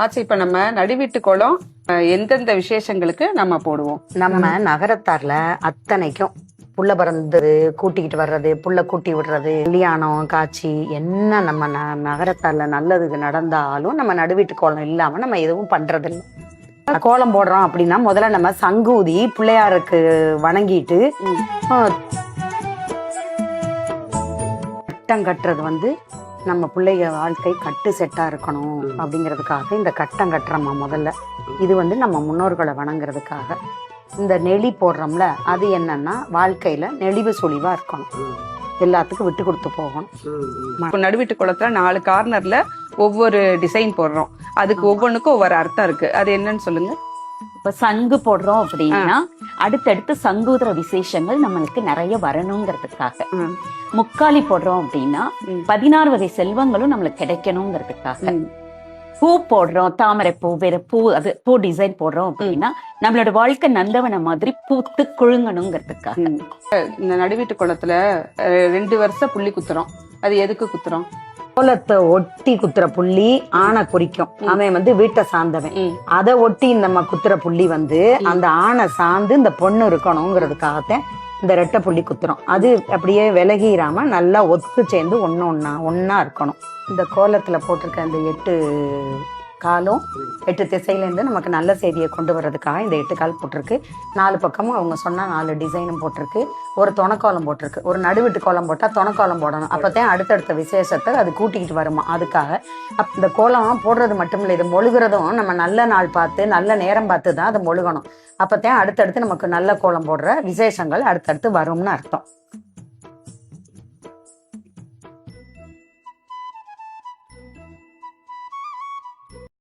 ஆச்சு. இப்ப நம்ம நடுவீட்டு கோலம் எந்தெந்த விசேஷங்களுக்கு நம்ம போடுவோம்? நம்ம நகரத்தார்ல அத்தனைக்கும் புள்ள பிறந்தது கூட்டிக்கிட்டு வர்றது, புள்ள கூட்டி விடுறது, கல்யாணம் காட்சி என்ன நம்ம நகரத்தார்ல நல்லது நடந்தாலும் நம்ம நடுவீட்டு கோலம் இல்லாம நம்ம எதுவும் பண்றது இல்லை. கோலம் போடுறோம் அப்படின்னா முதல்ல நம்ம சங்கூதி பிள்ளையாருக்கு வணங்கிட்டு கட்டம் கட்டுறது நம்ம பிள்ளைங்க வாழ்க்கை கட்டு செட்டா இருக்கணும் அப்படிங்கிறதுக்காக இந்த கட்டம் கட்டுறோமா முதல்ல. இது நம்ம முன்னோர்களை வணங்குறதுக்காக. இந்த நெளி போடுறோம்ல, அது என்னன்னா வாழ்க்கையில நெளிவு சுழிவா இருக்கணும், எல்லாத்துக்கும் விட்டு கொடுத்து போகணும். நடுவீட்டு கோலத்துல 4 கார்னர்ல ஒவ்வொரு டிசைன் போடுறோம். அதுக்கு ஒவ்வொன்றுக்கும் ஒவ்வொரு அர்த்தம் இருக்கு. அது என்னன்னு சொல்லுங்க. இப்ப சங்கு போடுறோம் அப்படின்னா அடுத்தடுத்து சங்கூதர விசேஷங்கள் நம்மளுக்கு நிறைய வரணுங்கிறதுக்காக. முக்காலி போடுறோம் அப்படின்னா 16 வகை செல்வங்களும் நம்மளுக்கு கிடைக்கணுங்கிறதுக்காக. பூ போடுறோம், தாமரை பூ, வேற பூ, அது பூ டிசைன் போடுறோம் அப்படின்னா நம்மளோட வாழ்க்கை நந்தவன மாதிரி பூத்து குழுங்கணுங்கிறதுக்காக. இந்த நடுவீட்டு கோலத்துல 2 வருஷம் புள்ளி குத்துறோம். அது எதுக்கு குத்துறோம்? கோலத்தை ஒட்டி குத்துற புள்ளி ஆணை குறிக்கும். அவன் வீட்டை சார்ந்தவன். அதை ஒட்டி நம்ம குத்துற புள்ளி அந்த ஆணை சார்ந்து இந்த பொண்ணு இருக்கணுங்கிறதுக்காகத்தான் இந்த ரெட்டை புள்ளி குத்துறோம். அது அப்படியே விலகிராம நல்லா ஒத்து சேர்ந்து ஒன்னா இருக்கணும். இந்த கோலத்துல போட்டிருக்க இந்த 8 காலும் 8 திசையிலேருந்து நமக்கு நல்ல செய்தியை கொண்டு வர்றதுக்காக இந்த 8 கால் போட்டிருக்கு. 4 பக்கமும் அவங்க சொன்னா 4 டிசைனும் போட்டிருக்கு. ஒரு துணைக்கோலம் போட்டிருக்கு. ஒரு நடுவிட்டு கோலம் போட்டா துணைக்கோலம் போடணும். அப்பதான் அடுத்தடுத்த விசேஷத்தை அது கூட்டிக்கிட்டு வருமா. அதுக்காக இந்த கோலம் போடுறது மட்டும் இல்லை, இது மொழுகிறதும் நம்ம நல்ல நாள் பார்த்து நல்ல நேரம் பார்த்து தான் அதை மொழுகணும். அப்பதான் அடுத்தடுத்து நமக்கு நல்ல கோலம் போடுற விசேஷங்கள் அடுத்தடுத்து வரும்னு அர்த்தம்.